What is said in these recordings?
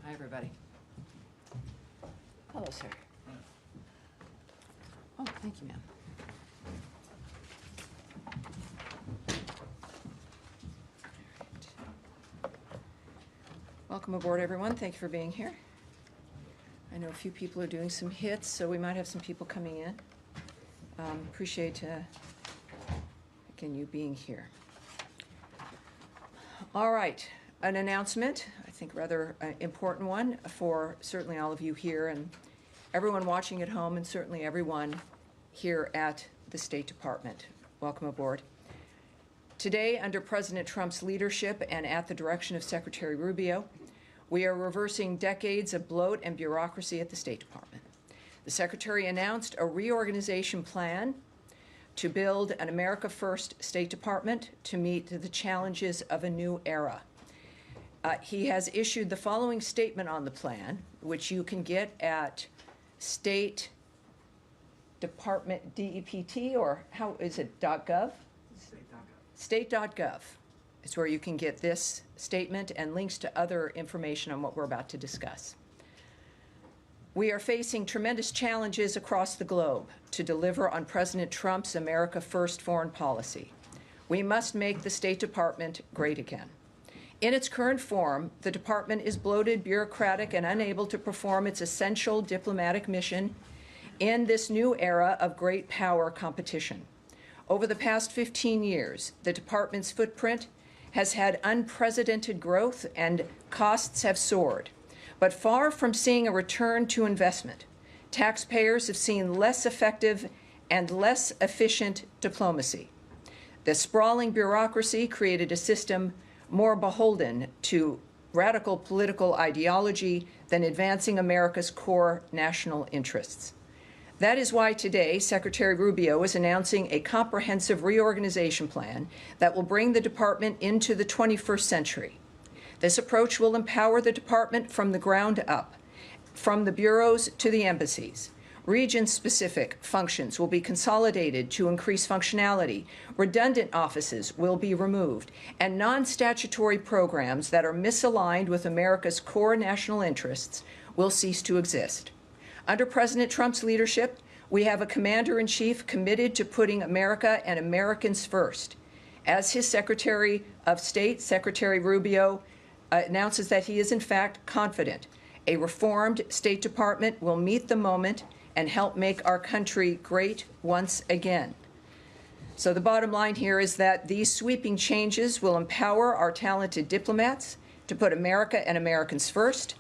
Hi, everybody. Hello, sir. Oh, thank you, ma'am. Welcome aboard, everyone. Thank you for being here. I know a few people are doing some hits, so we might have some people coming in. Appreciate, again, you being here. All right, an announcement, I think rather important one for certainly all of you here and everyone watching at home, and certainly everyone here at the State Department. Welcome aboard. Today, under President Trump's leadership and at the direction of Secretary Rubio, we are reversing decades of bloat and bureaucracy at the State Department. The Secretary announced a reorganization plan to build an America First State Department to meet the challenges of a new era. He has issued the following statement on the plan, which you can get at State Department DEPT, or how is it, .gov? State.gov is where you can get this statement and links to other information on what we're about to discuss. We are facing tremendous challenges across the globe to deliver on President Trump's America First foreign policy. We must make the State Department great again. In its current form, the department is bloated, bureaucratic, and unable to perform its essential diplomatic mission in this new era of great power competition. Over the past 15 years, the department's footprint has had unprecedented growth and costs have soared. But far from seeing a return to investment, taxpayers have seen less effective and less efficient diplomacy. The sprawling bureaucracy created a system more beholden to radical political ideology than advancing America's core national interests. That is why today Secretary Rubio is announcing a comprehensive reorganization plan that will bring the department into the 21st century. This approach will empower the department from the ground up, from the bureaus to the embassies. Region-specific functions will be consolidated to increase functionality, redundant offices will be removed, and non-statutory programs that are misaligned with America's core national interests will cease to exist. Under President Trump's leadership, we have a commander-in-chief committed to putting America and Americans first. As his Secretary of State, Secretary Rubio, announces that he is in fact confident a reformed State Department will meet the moment and help make our country great once again. So the bottom line here is that these sweeping changes will empower our talented diplomats to put America and Americans first.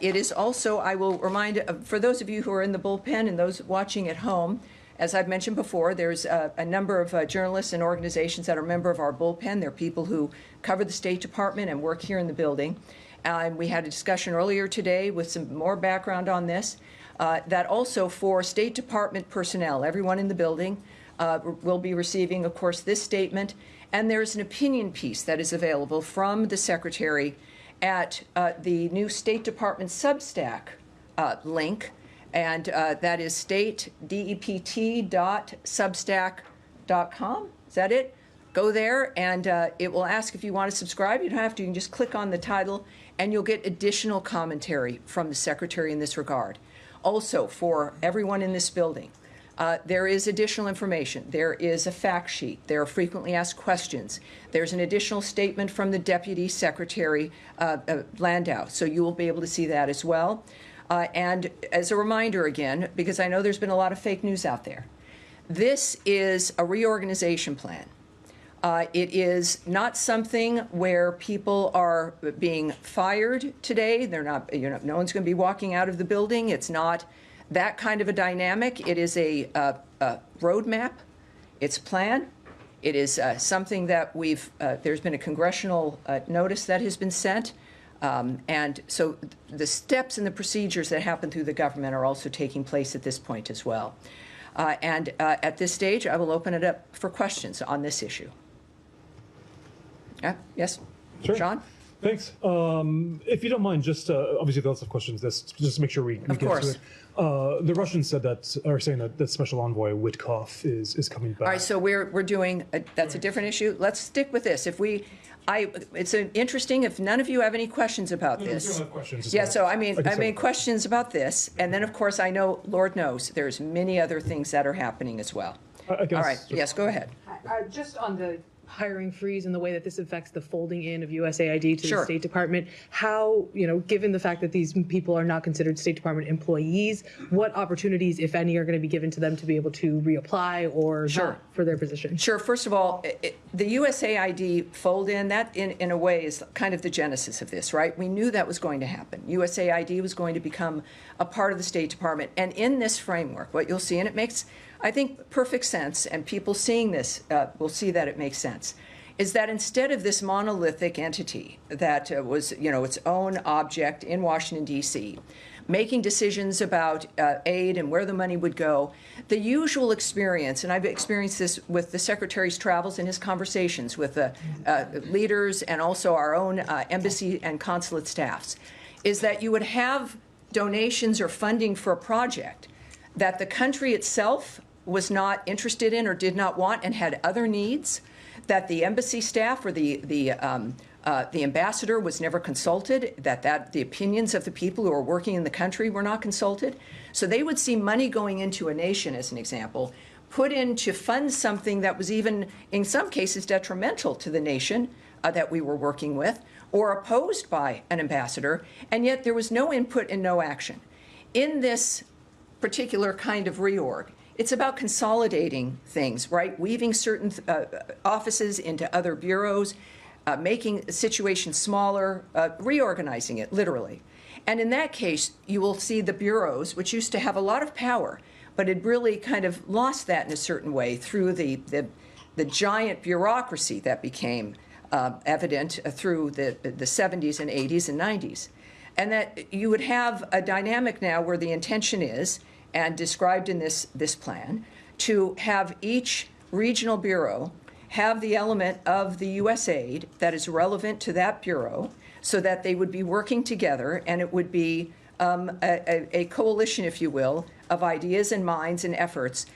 It is also, I will remind, for those of you who are in the bullpen and those watching at home, as I've mentioned before, there's a number of journalists and organizations that are a member of our bullpen. They're people who cover the State Department and work here in the building. And we had a discussion earlier today with some more background on this, that also for State Department personnel, everyone in the building will be receiving, of course, this statement. And there's an opinion piece that is available from the Secretary at the new State Department Substack link. And that is statedept.substack.com. Is that it? Go there, and it will ask if you want to subscribe. You don't have to. You can just click on the title, and you'll get additional commentary from the Secretary in this regard. Also, for everyone in this building, there is additional information. There is a fact sheet. There are frequently asked questions. There's an additional statement from the Deputy Secretary Landau, so you will be able to see that as well. And as a reminder again, because I know there's been a lot of fake news out there, this is a reorganization plan. It is not something where people are being fired today. They're not, no one's going to be walking out of the building. It's not that kind of a dynamic. It is a roadmap. It's a plan. It is something that there's been a congressional notice that has been sent. And so the steps and the procedures that happen through the government are also taking place at this point as well. And at this stage, I will open it up for questions on this issue. Yes? Sure. John? Thanks. If you don't mind, just obviously lots of questions. Just to make sure we get to it. The Russians are saying that Special Envoy Witkoff is coming back. All right, so we're doing that's a different issue. Let's stick with this. It's interesting. If none of you have any questions about this, have questions. Yeah. So I mean questions about this, and then of course I know, Lord knows, there's many other things that are happening as well. I guess, all right. Yes. Go ahead. Just on the hiring freeze and the way that this affects the folding in of USAID to Sure. the State Department, how, given the fact that these people are not considered State Department employees, what opportunities, if any, are going to be given to them to be able to reapply or Sure. not for their position? Sure. First of all, the USAID fold in, that in a way is kind of the genesis of this, right? We knew that was going to happen. USAID was going to become a part of the State Department. And in this framework, what you'll see, and it makes, I think, perfect sense, and people seeing this will see that it makes sense, is that instead of this monolithic entity that was, its own object in Washington, D.C., making decisions about aid and where the money would go, the usual experience, and I've experienced this with the Secretary's travels and his conversations with the leaders and also our own embassy and consulate staffs, is that you would have donations or funding for a project that the country itself was not interested in or did not want and had other needs, that the embassy staff or the ambassador was never consulted, that the opinions of the people who are working in the country were not consulted. So they would see money going into a nation, as an example, put in to fund something that was even, in some cases, detrimental to the nation that we were working with, or opposed by an ambassador, and yet there was no input and no action. In this particular kind of reorg, it's about consolidating things, right? Weaving certain offices into other bureaus, making situations smaller, reorganizing it, literally. And in that case, you will see the bureaus, which used to have a lot of power, but had really kind of lost that in a certain way through the giant bureaucracy that became evident through the 70s and 80s and 90s. And that you would have a dynamic now where the intention is, and described in this plan, to have each regional bureau have the element of the U.S. aid that is relevant to that bureau, so that they would be working together, and it would be a coalition, if you will, of ideas and minds and efforts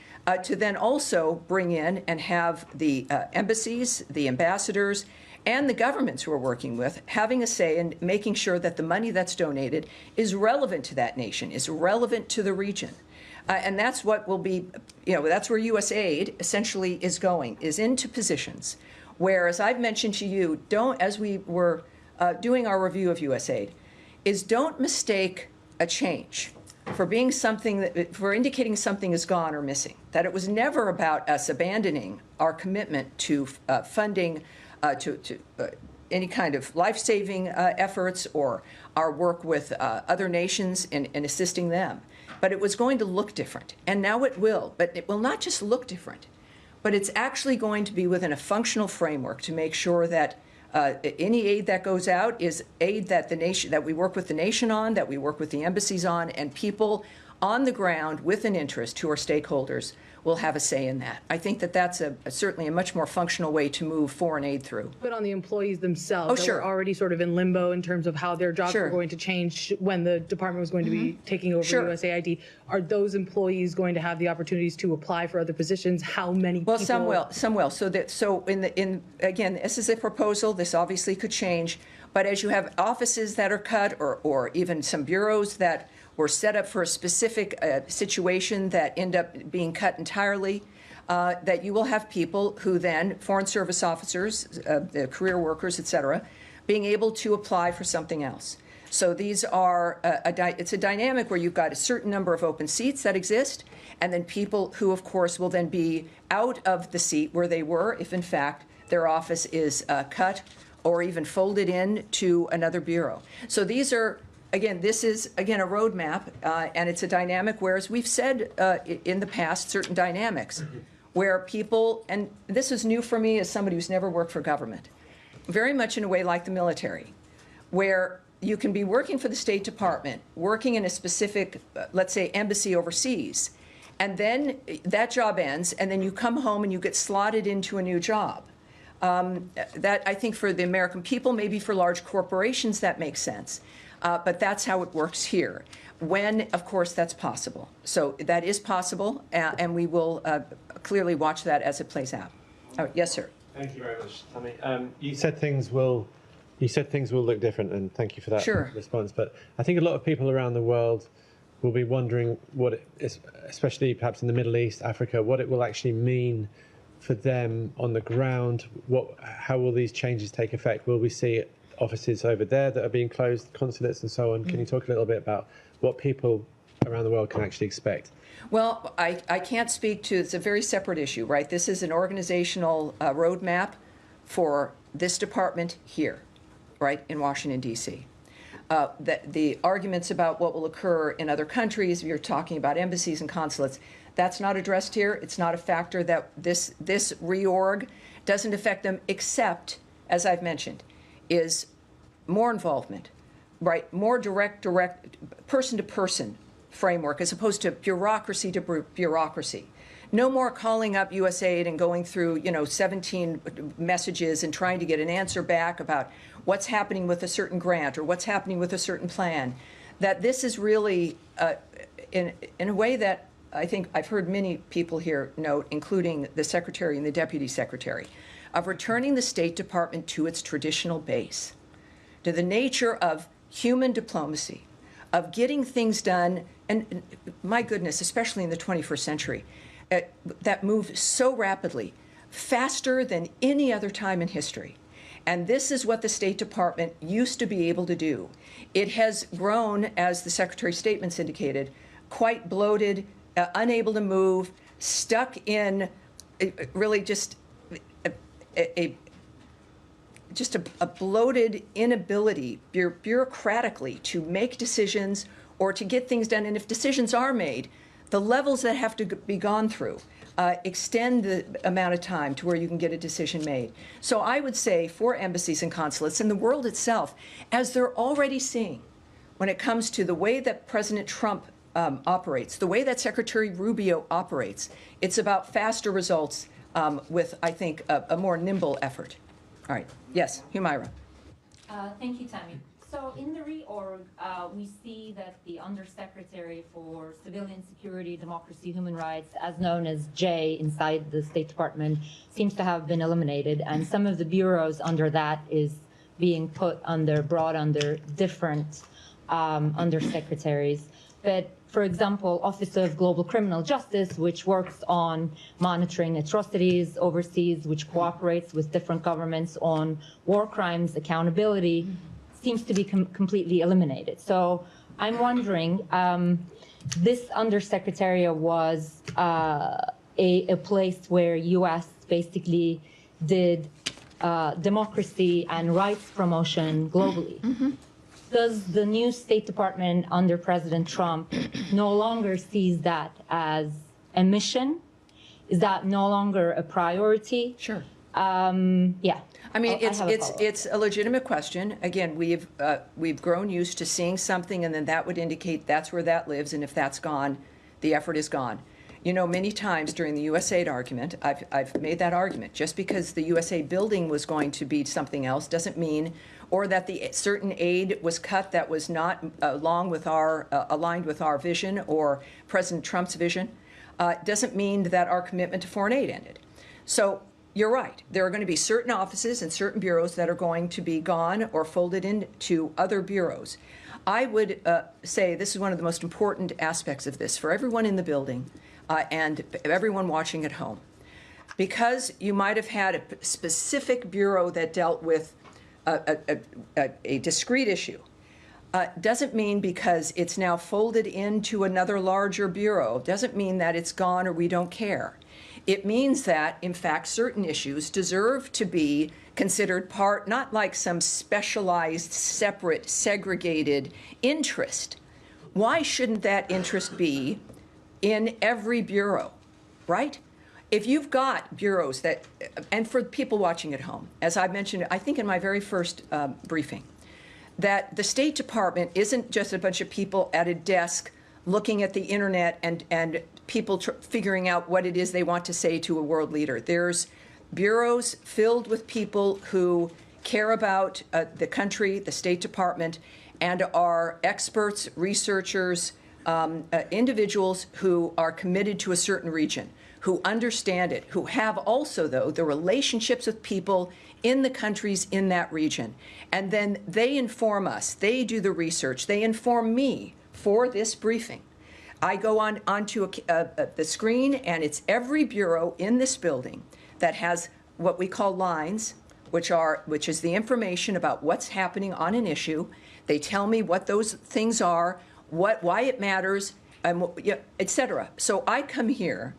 to then also bring in and have the embassies, the ambassadors, and the governments who are working with having a say in making sure that the money that's donated is relevant to that nation, is relevant to the region. And that's what will be, that's where U.S. aid essentially is going, is into positions where, as I've mentioned to you, as we were doing our review of U.S. aid, is don't mistake a change for being for indicating something is gone or missing. That it was never about us abandoning our commitment to funding to any kind of life-saving efforts or our work with other nations in assisting them. But it was going to look different, and now it will. But it will not just look different, but it's actually going to be within a functional framework to make sure that any aid that goes out is aid that that we work with the nation on, that we work with the embassies on, and people on the ground with an interest who are stakeholders will have a say in that. I think that that's certainly a much more functional way to move foreign aid through. But on the employees themselves, sure. That were already sort of in limbo in terms of how their jobs Sure. were going to change when the department was going to be taking over Sure. USAID. Are those employees going to have the opportunities to apply for other positions? How many Well, people? some will. So again, this is a proposal. This obviously could change. But as you have offices that are cut, or even some bureaus that were set up for a specific situation that end up being cut entirely, that you will have people who then, Foreign Service officers, career workers, et cetera, being able to apply for something else. So these are, it's a dynamic where you've got a certain number of open seats that exist, and then people who, of course, will then be out of the seat where they were if, in fact, their office is cut or even folded in to another bureau. So these are, again, this is, again, a roadmap, and it's a dynamic, whereas we've said in the past certain dynamics where people, and this is new for me as somebody who's never worked for government, very much in a way like the military, where you can be working for the State Department, working in a specific, let's say, embassy overseas, and then that job ends, and then you come home and you get slotted into a new job. That, I think, for the American people, maybe for large corporations, that makes sense. But that's how it works here. When, of course, that's possible. So that is possible, and we will clearly watch that as it plays out. Oh, yes, sir. Thank you very much, Tammy. You said things will look different, and thank you for that response. But I think a lot of people around the world will be wondering what it is, especially perhaps in the Middle East, Africa, what it will actually mean for them on the ground. How will these changes take effect? Will we see offices over there that are being closed, consulates and so on? Can you talk a little bit about what people around the world can actually expect? Well, I can't speak to, it's a very separate issue, right? This is an organizational roadmap for this department here, right, in Washington, D.C. The arguments about what will occur in other countries, you're talking about embassies and consulates, that's not addressed here. It's not a factor that this reorg doesn't affect them, except, as I've mentioned, is more involvement, right? More direct, person-to-person framework as opposed to bureaucracy to bureaucracy. No more calling up USAID and going through, 17 messages and trying to get an answer back about what's happening with a certain grant or what's happening with a certain plan. That this is really, in a way that I think I've heard many people here note, including the Secretary and the Deputy Secretary, of returning the State Department to its traditional base, to the nature of human diplomacy, of getting things done, and my goodness, especially in the 21st century, that move so rapidly, faster than any other time in history. And this is what the State Department used to be able to do. It has grown, as the Secretary's statements indicated, quite bloated, unable to move, stuck in really just a bloated inability bureaucratically to make decisions or to get things done. And if decisions are made, the levels that have to be gone through extend the amount of time to where you can get a decision made. So I would say for embassies and consulates and the world itself, as they're already seeing when it comes to the way that President Trump operates, the way that Secretary Rubio operates, it's about faster results with, I think, a more nimble effort. All right. Yes, Humaira. Thank you, Tammy. So in the reorg, we see that the Undersecretary for Civilian Security, Democracy, Human Rights, as known as J inside the State Department, seems to have been eliminated, and some of the bureaus under that is being brought under different undersecretaries. But for example, Office of Global Criminal Justice, which works on monitoring atrocities overseas, which cooperates with different governments on war crimes accountability, seems to be completely eliminated. So I'm wondering, this undersecretariat was a place where U.S. basically did democracy and rights promotion globally. Mm-hmm. Does the new State Department under President Trump no longer sees that as a mission? Is that no longer a priority? Sure. Yeah. I mean, it's a legitimate question. Again, we've grown used to seeing something, and then that would indicate that's where that lives, and if that's gone, the effort is gone. You know, many times during the USAID argument, I've made that argument. Just because the USAID building was going to be something else doesn't mean, or that the certain aid was cut that was not aligned with our vision or President Trump's vision, doesn't mean that our commitment to foreign aid ended. So you're right. There are going to be certain offices and certain bureaus that are going to be gone or folded into other bureaus. I would say this is one of the most important aspects of this for everyone in the building and everyone watching at home. Because you might have had a specific bureau that dealt with a discrete issue, doesn't mean because it's now folded into another larger bureau, doesn't mean that it's gone or we don't care. It means that, in fact, certain issues deserve to be considered part, not like some specialized, separate, segregated interest. Why shouldn't that interest be in every bureau, right? If you've got bureaus that, and for people watching at home, as I mentioned, I think in my very first briefing, that the State Department isn't just a bunch of people at a desk looking at the internet and people figuring out what it is they want to say to a world leader. There's bureaus filled with people who care about the country, the State Department, and are experts, researchers, individuals who are committed to a certain region, who understand it, who have also, though, the relationships with people in the countries in that region. And then they inform us. They do the research. They inform me for this briefing. I go onto the screen, and it's every bureau in this building that has what we call lines, which is the information about what's happening on an issue. They tell me what those things are, why it matters, et cetera. So I come here,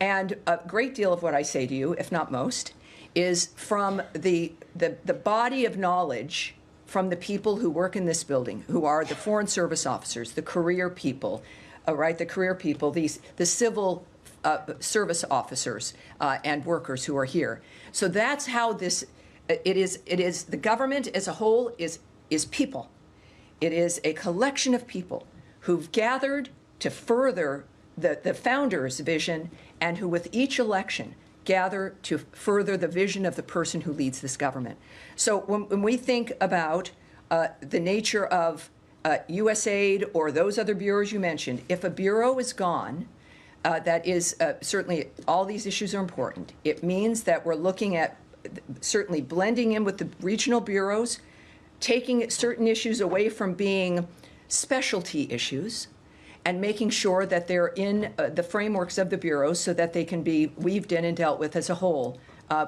and a great deal of what I say to you, if not most, is from the body of knowledge from the people who work in this building, who are the Foreign Service officers, the career people, the civil service officers and workers who are here. So that's how it is the government as a whole is people. It is a collection of people who've gathered to further the founder's vision, and who with each election gather to further the vision of the person who leads this government. So when we think about the nature of USAID or those other bureaus you mentioned, if a bureau is gone, that is certainly all these issues are important. It means that we're looking at certainly blending in with the regional bureaus, taking certain issues away from being specialty issues, and making sure that they're in the frameworks of the bureaus so that they can be weaved in and dealt with as a whole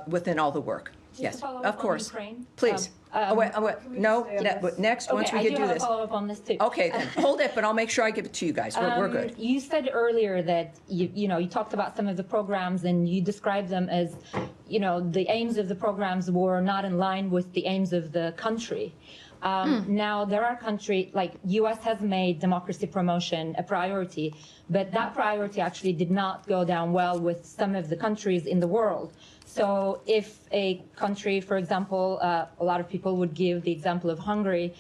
within all the work. Yes, of course. Please. Next, once we get do this. I do have a follow-up on this too. Okay, then hold it, but I'll make sure I give it to you guys. We're good. You said earlier that you talked about some of the programs, and you described them as, the aims of the programs were not in line with the aims of the country. Now, there are countries, like U.S. has made democracy promotion a priority, but that priority actually did not go down well with some of the countries in the world. So if a country, for example, a lot of people would give the example of Hungary,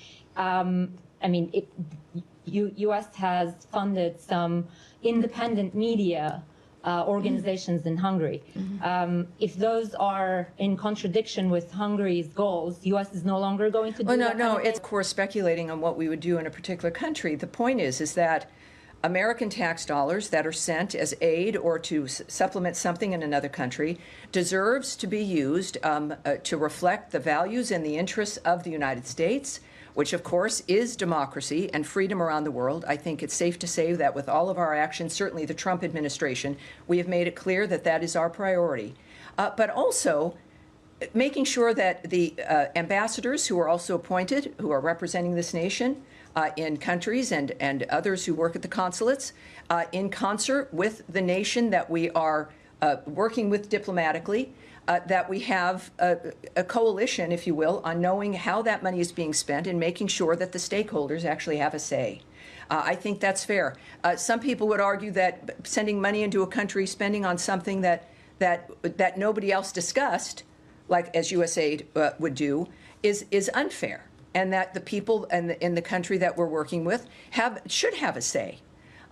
U.S. has funded some independent media organizations in Hungary. If those are in contradiction with Hungary's goals, U.S. is no longer going to do that. No, it's of course speculating on what we would do in a particular country. The point is that American tax dollars that are sent as aid or to supplement something in another country deserves to be used to reflect the values and the interests of the United States, which of course is democracy and freedom around the world. I think it's safe to say that with all of our actions, certainly the Trump administration, we have made it clear that that is our priority. But also making sure that the ambassadors who are also appointed, who are representing this nation in countries and others who work at the consulates, in concert with the nation that we are working with diplomatically, that we have a coalition, if you will, on knowing how that money is being spent and making sure that the stakeholders actually have a say. I think that's fair. Some people would argue that sending money into a country, spending on something that nobody else discussed, like as USAID would do, is unfair, and that the people in the country that we're working with should have a say.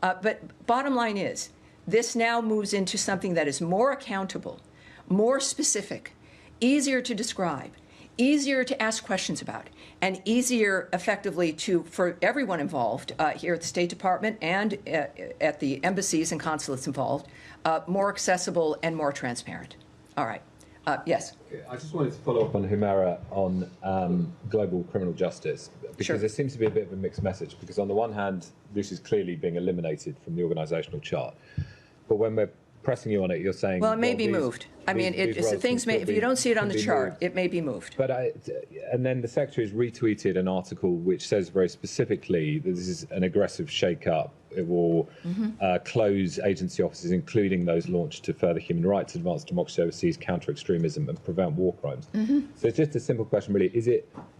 But bottom line is, this now moves into something that is more accountable, more specific, easier to describe, easier to ask questions about, and easier effectively for everyone involved here at the State Department and at the embassies and consulates involved, more accessible and more transparent. All right. Yes. I just wanted to follow up on Humera on global criminal justice, because there seems to be a bit of a mixed message, because on the one hand, this is clearly being eliminated from the organisational chart. But when we're pressing you on it, you're saying... Well, it may be moved. I mean, if you don't see it on the chart, it may be moved. But and then the Secretary has retweeted an article which says very specifically that this is an aggressive shake-up. It will close agency offices, including those launched to further human rights, advance democracy overseas, counter extremism, and prevent war crimes. So it's just a simple question, really.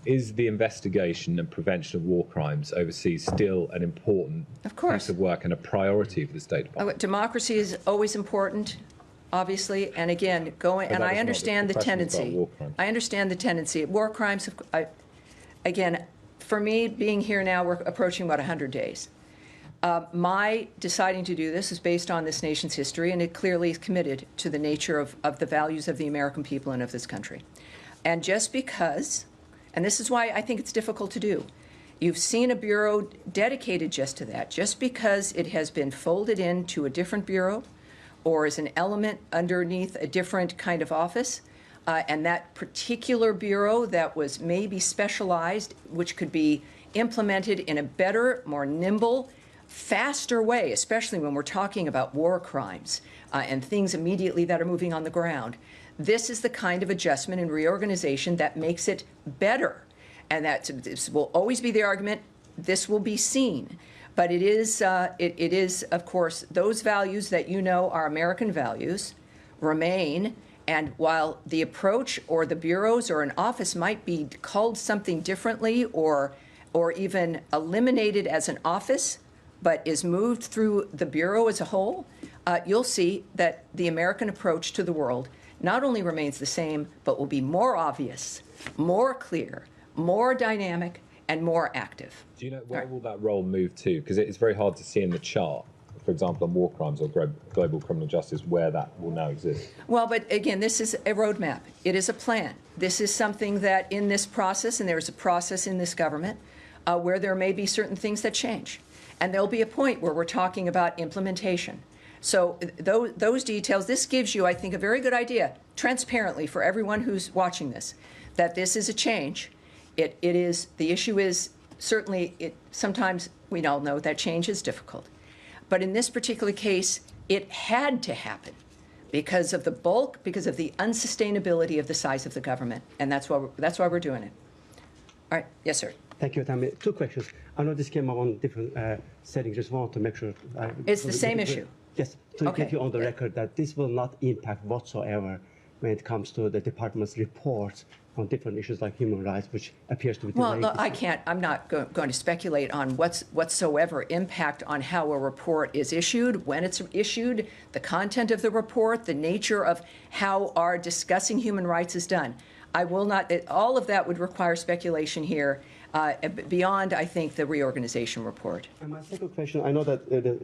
Is the investigation and prevention of war crimes overseas still an important piece of work and a priority for the State Department? Democracy is always important, obviously, and again, I understand the tendency. I understand the tendency. War crimes, again, for me, being here now, we're approaching about 100 days. My deciding to do this is based on this nation's history, and it clearly is committed to the nature of the values of the American people and of this country. And just because, and this is why I think it's difficult to do, you've seen a bureau dedicated just to that, just because it has been folded into a different bureau or is an element underneath a different kind of office, and that particular bureau that was maybe specialized, which could be implemented in a better, more nimble, faster way, especially when we're talking about war crimes and things immediately that are moving on the ground. This is the kind of adjustment and reorganization that makes it better. And this will always be the argument. This will be seen. But it is, of course, those values that you know are American values remain. And while the approach or the bureaus or an office might be called something differently or even eliminated as an office, but is moved through the bureau as a whole, you'll see that the American approach to the world not only remains the same, but will be more obvious, more clear, more dynamic, and more active. Do you know where will that role move to? Because it's very hard to see in the chart, for example, on war crimes or global criminal justice, where that will now exist. Well, but again, this is a roadmap. It is a plan. This is something that in this process, and there's a process in this government, where there may be certain things that change. And there'll be a point where we're talking about implementation. So those details, this gives you, I think, a very good idea, transparently for everyone who's watching this, that this is a change. The issue is certainly, sometimes we all know that change is difficult. But in this particular case, it had to happen because of the bulk, because of the unsustainability of the size of the government. And that's why we're doing it. All right. Yes, sir. Thank you, Tammy. Two questions. I know this came up on different settings. Just want to make sure. It's the same issue. Yes. To Okay. get you on the record that this will not impact whatsoever when it comes to the department's reports on different issues like human rights, which appears to be Well, delaying look, this. I can't. I'm not going to speculate on whatsoever impact on how a report is issued, when it's issued, the content of the report, the nature of how our discussing human rights is done. I will not. All of that would require speculation here. Beyond, I think, the reorganization report. And my second question, I know that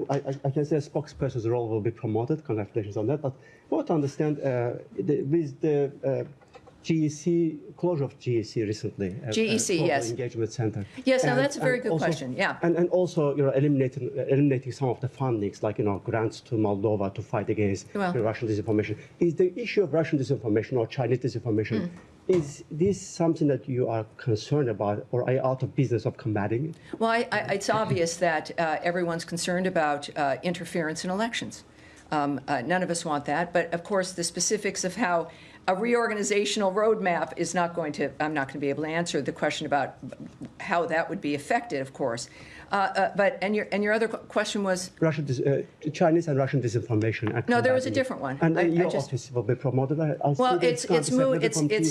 I can say a spokesperson's role will be promoted, congratulations on that, but I want to understand with the GEC, closure of GEC recently. GEC, yes. Engagement Center. Yes, no, And- that's a very and good also- question, yeah. And also, eliminating some of the fundings, like, grants to Moldova to fight against Well- the Russian disinformation. Is the issue of Russian disinformation or Chinese disinformation, is this something that you are concerned about, or are you out of business of combating it? Well, it's obvious that everyone's concerned about interference in elections. None of us want that, but of course the specifics of how a reorganizational roadmap is not going to, I'm not going to be able to answer the question about how that would be affected, of course. And your other question was? Chinese and Russian disinformation. No, there was a different one. And your office will be promoted. Well, it's moved.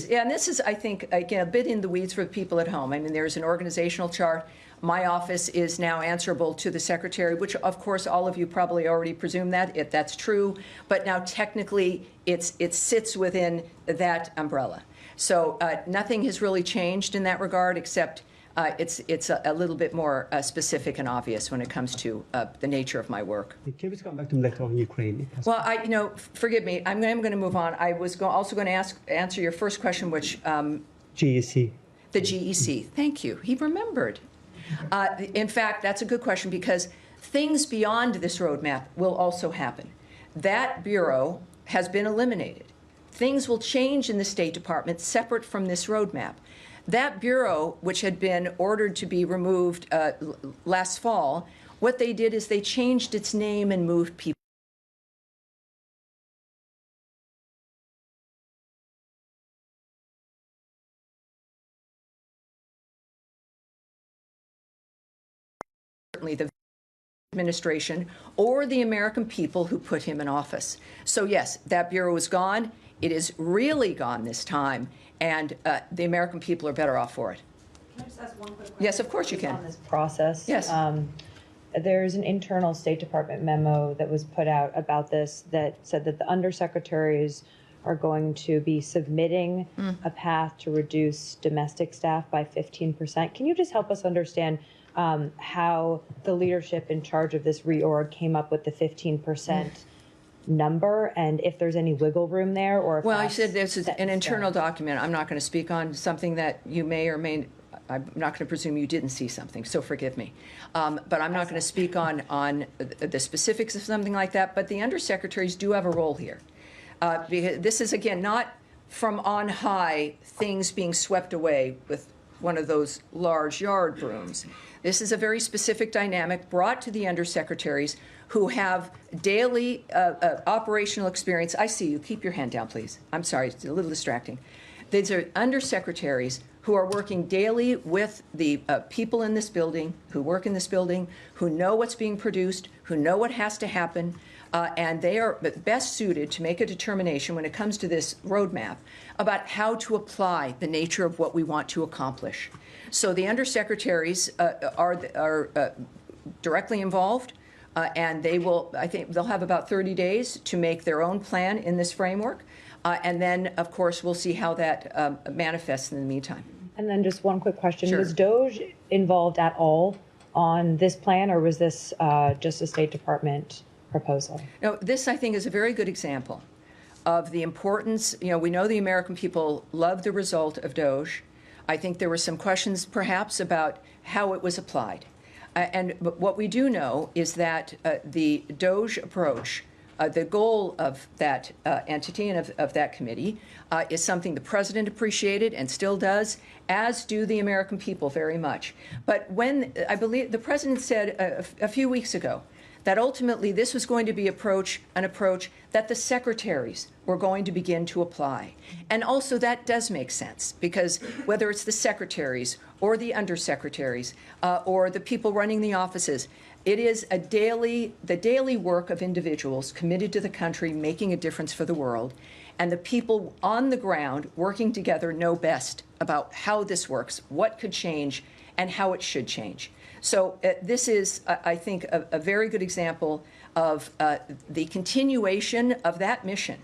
Yeah, and this is, I think, again, a bit in the weeds for the people at home. I mean, there's an organizational chart. My office is now answerable to the secretary, which, of course, all of you probably already presume that that's true. But now, technically, it sits within that umbrella. So nothing has really changed in that regard, except it's a little bit more specific and obvious when it comes to the nature of my work. Can we come back to later on Ukraine? Well, forgive me. I'm going to move on. I was also going to answer your first question, which GEC. The GEC. Thank you. He remembered. In fact, that's a good question because things beyond this roadmap will also happen. That bureau has been eliminated. Things will change in the State Department separate from this roadmap. That bureau, which had been ordered to be removed last fall, what they did is they changed its name and moved people. Certainly the administration or the American people who put him in office. So yes, that bureau is gone. It is really gone this time, and the American people are better off for it. Can I just ask one quick question? Yes, of course you can. On this process. Yes. There's an internal State Department memo that was put out about this that said that the undersecretaries are going to be submitting a path to reduce domestic staff by 15%. Can you just help us understand how the leadership in charge of this reorg came up with the 15% number, and if there's any wiggle room there, or if well, I said this is an internal document. I'm not going to speak on something that you may or may. I'm not going to presume you didn't see something, so forgive me. But I'm not going to speak on the specifics of something like that. But the undersecretaries do have a role here. Because this is, again, not from on high things being swept away with one of those large yard brooms. This is a very specific dynamic brought to the undersecretaries who have daily operational experience. I see you. Keep your hand down, please. I'm sorry, it's a little distracting. These are undersecretaries who are working daily with the people in this building, who work in this building, who know what's being produced, who know what has to happen, and they are best suited to make a determination when it comes to this roadmap about how to apply the nature of what we want to accomplish. So the undersecretaries are directly involved. And they will, I think they'll have about 30 days to make their own plan in this framework. And then, of course, we'll see how that manifests in the meantime. And then just one quick question. Sure. Was DOJ involved at all on this plan, or was this just a State Department proposal? No, this, I think, is a very good example of the importance. You know, we know the American people love the result of DOJ. I think there were some questions, perhaps, about how it was applied. But what we do know is that the DOJ approach, the goal of that entity and of that committee is something the president appreciated and still does, as do the American people very much. But when, I believe, the president said a few weeks ago that ultimately this was going to be an approach that the secretaries were going to begin to apply. And also that does make sense, because whether it's the secretaries or the undersecretaries or the people running the offices, it is the daily work of individuals committed to the country, making a difference for the world. And the people on the ground working together know best about how this works, what could change, and how it should change. So this is, I think, a very good example of the continuation of that mission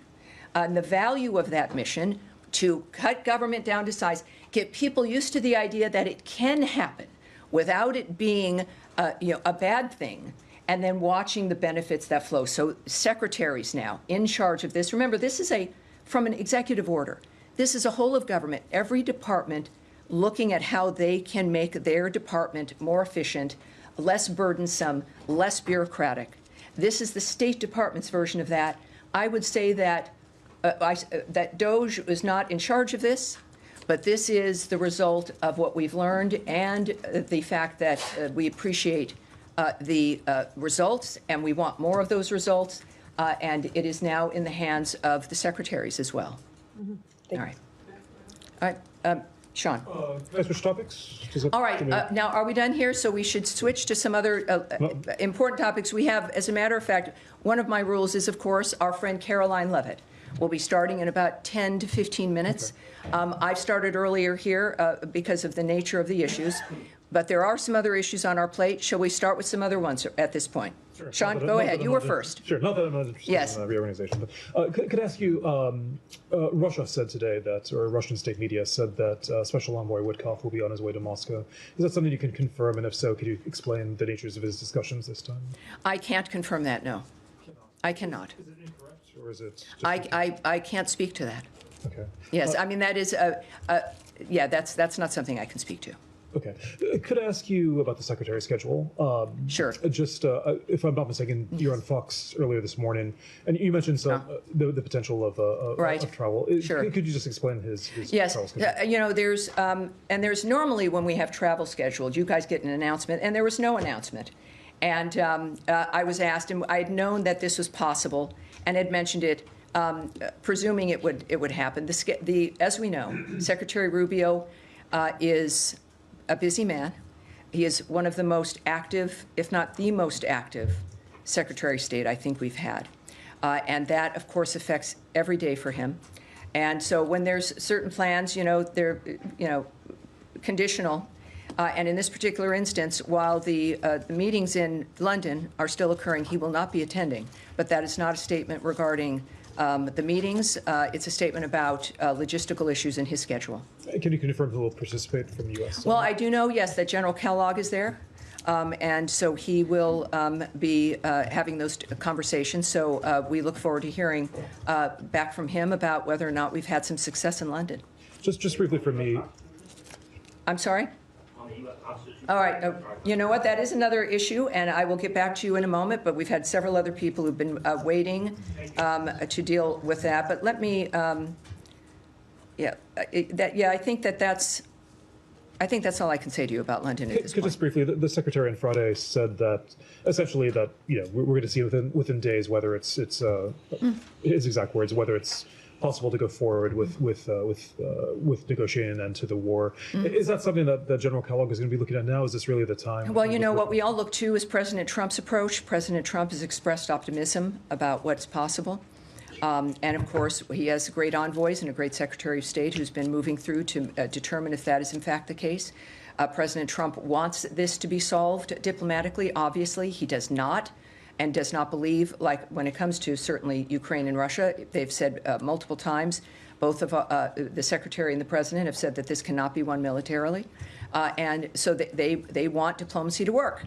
and the value of that mission to cut government down to size, get people used to the idea that it can happen without it being a bad thing, and then watching the benefits that flow. So secretaries now in charge of this. Remember, this is from an executive order. This is a whole of government, every department looking at how they can make their department more efficient, less burdensome, less bureaucratic. This is the State Department's version of that. I would say that that DOJ is not in charge of this, but this is the result of what we've learned and the fact that we appreciate the results, and we want more of those results, and it is now in the hands of the secretaries as well. All right. All right. Sean. Can I switch topics? All right. Now, are we done here? So we should switch to some other important topics. We have, as a matter of fact, one of my rules is, of course, our friend Caroline Levitt will be starting in about 10 to 15 minutes. Okay. I've started earlier here because of the nature of the issues. But there are some other issues on our plate. Shall we start with some other ones at this point? Sure. Sean, go ahead. You were first. Sure. Not that I'm not interested in reorganization. But could I ask you, Russia said today that, or Russian state media said that Special Envoy Witkoff will be on his way to Moscow. Is that something you can confirm? And if so, could you explain the natures of his discussions this time? I can't confirm that, no. I cannot. Is it incorrect, or is it just I can't speak to that. Okay. Yes, I mean, that is, yeah, that's not something I can speak to. Okay. Could I ask you about the secretary's schedule? Sure. Just, if I'm not mistaken, you're on Fox earlier this morning, and you mentioned some, the potential of travel. Sure. Could you just explain his yes. travel schedule? You know, there's normally when we have travel scheduled, you guys get an announcement, and there was no announcement. And I was asked, and I had known that this was possible, and had mentioned it, presuming it would happen. As we know, Secretary Rubio is a busy man. He is one of the most active, if not the most active, Secretary of State I think we've had. And that, of course, affects every day for him. And so when there's certain plans, they're, conditional. And in this particular instance, while the meetings in London are still occurring, he will not be attending. But that is not a statement regarding the meetings. It's a statement about logistical issues in his schedule. Can you confirm who will participate from the U.S.? Well, I do know, yes, that General Kellogg is there. And so he will be having those conversations. So we look forward to hearing back from him about whether or not we've had some success in London. Just briefly for me. I'm sorry? All right. You know what? That is another issue, and I will get back to you in a moment, but we've had several other people who've been waiting to deal with that. But let me, I think that's all I can say to you about London at this point. Just briefly, the Secretary on Friday said that essentially that we're going to see within days whether it's his exact words, whether it's possible to go forward with negotiating an end to the war. Is that something that General Kellogg is going to be looking at now? Is this really the time? Well, what we all look to is President Trump's approach. President Trump has expressed optimism about what's possible. And of course, he has great envoys and a great Secretary of State who's been moving through to determine if that is in fact the case. President Trump wants this to be solved diplomatically. Obviously, he does not, and does not believe, like when it comes to certainly Ukraine and Russia, they've said multiple times, both of the Secretary and the President have said that this cannot be won militarily. And so they want diplomacy to work.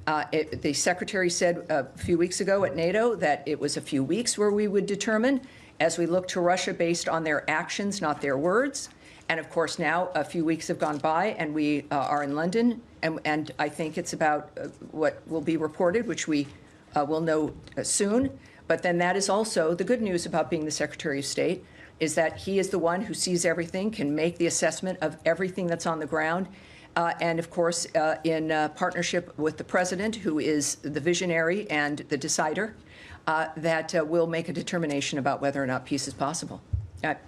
The Secretary said a few weeks ago at NATO that it was a few weeks where we would determine as we look to Russia based on their actions, not their words. And of course, now a few weeks have gone by and we are in London. And I think it's about what will be reported, which we will know soon. But then that is also the good news about being the Secretary of State, is that he is the one who sees everything, can make the assessment of everything that's on the ground. And of course, in partnership with the President, who is the visionary and the decider, that will make a determination about whether or not peace is possible.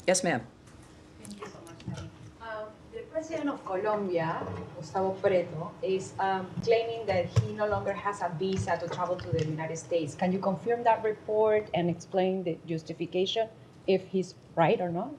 Yes, ma'am. Thank you so much, Tammy. The President of Colombia, Gustavo Petro, is claiming that he no longer has a visa to travel to the United States. Can you confirm that report and explain the justification, if he's right or not?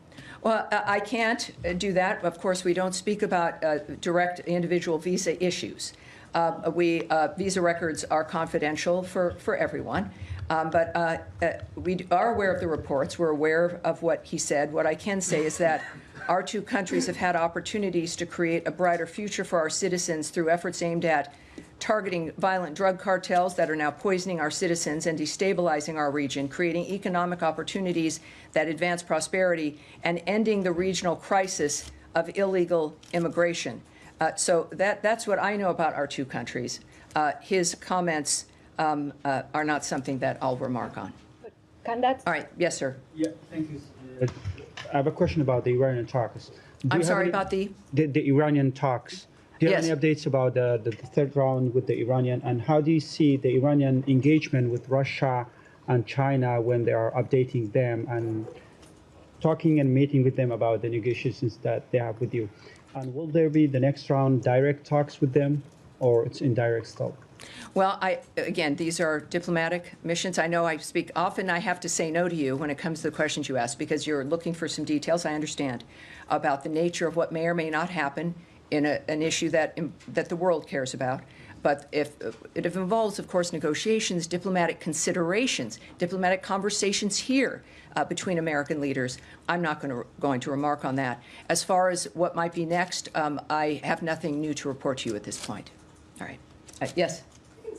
Well, I can't do that. Of course, we don't speak about direct individual visa issues. Visa records are confidential for everyone. But we are aware of the reports. We're aware of what he said. What I can say is that our two countries have had opportunities to create a brighter future for our citizens through efforts aimed at targeting violent drug cartels that are now poisoning our citizens and destabilizing our region, creating economic opportunities that advance prosperity, and ending the regional crisis of illegal immigration. So that's what I know about our two countries. His comments are not something that I'll remark on. Can that? All right. Yes, sir. Yeah, thank you. I have a question about the Iranian talks. I'm sorry, about the Iranian talks. Do you have any updates about the third round with the Iranian, and how do you see the Iranian engagement with Russia and China when they are updating them and talking and meeting with them about the negotiations that they have with you? And will there be the next round direct talks with them, or it's indirect still? Well, again, these are diplomatic missions. I know I speak often. I have to say no to you when it comes to the questions you ask because you're looking for some details, I understand, about the nature of what may or may not happen in an issue that the world cares about. But if it involves, of course, negotiations, diplomatic considerations, diplomatic conversations here between American leaders, I'm not going to remark on that. As far as what might be next, I have nothing new to report to you at this point. All right. Yes.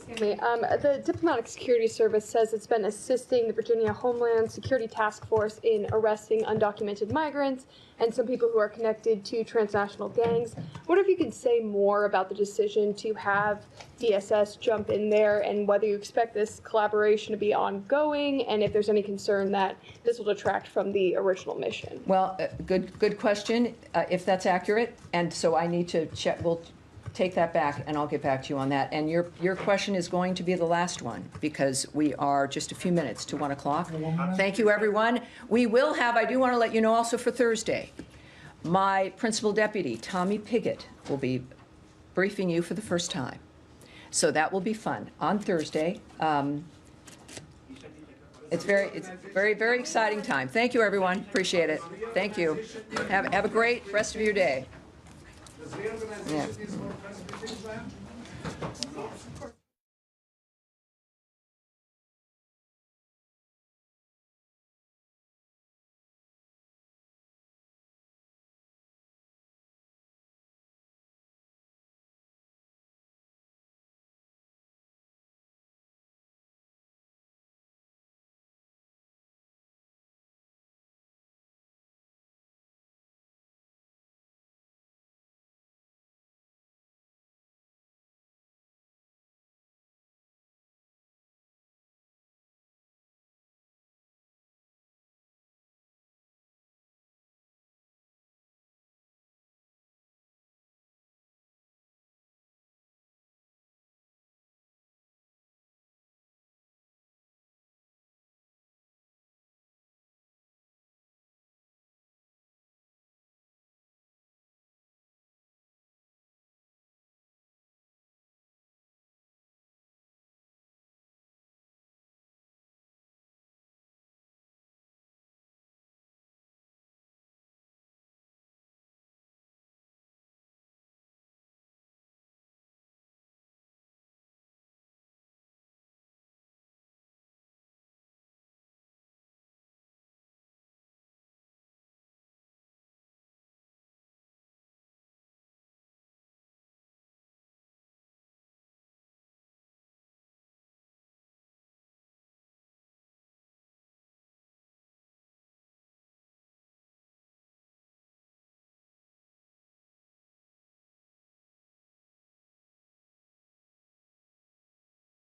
The Diplomatic Security Service says it's been assisting the Virginia Homeland Security Task Force in arresting undocumented migrants and some people who are connected to transnational gangs. I wonder if you could say more about the decision to have DSS jump in there and whether you expect this collaboration to be ongoing and if there's any concern that this will detract from the original mission. Well, good question, if that's accurate. And so I need to check. We'll take that back, and I'll get back to you on that. And your question is going to be the last one because we are just a few minutes to 1 o'clock. Thank you, everyone. We will have, I do want to let you know also for Thursday, my principal deputy, Tommy Pigott, will be briefing you for the first time. So that will be fun on Thursday. It's very, very exciting time. Thank you, everyone. Appreciate it. Thank you. Have a great rest of your day. Yeah.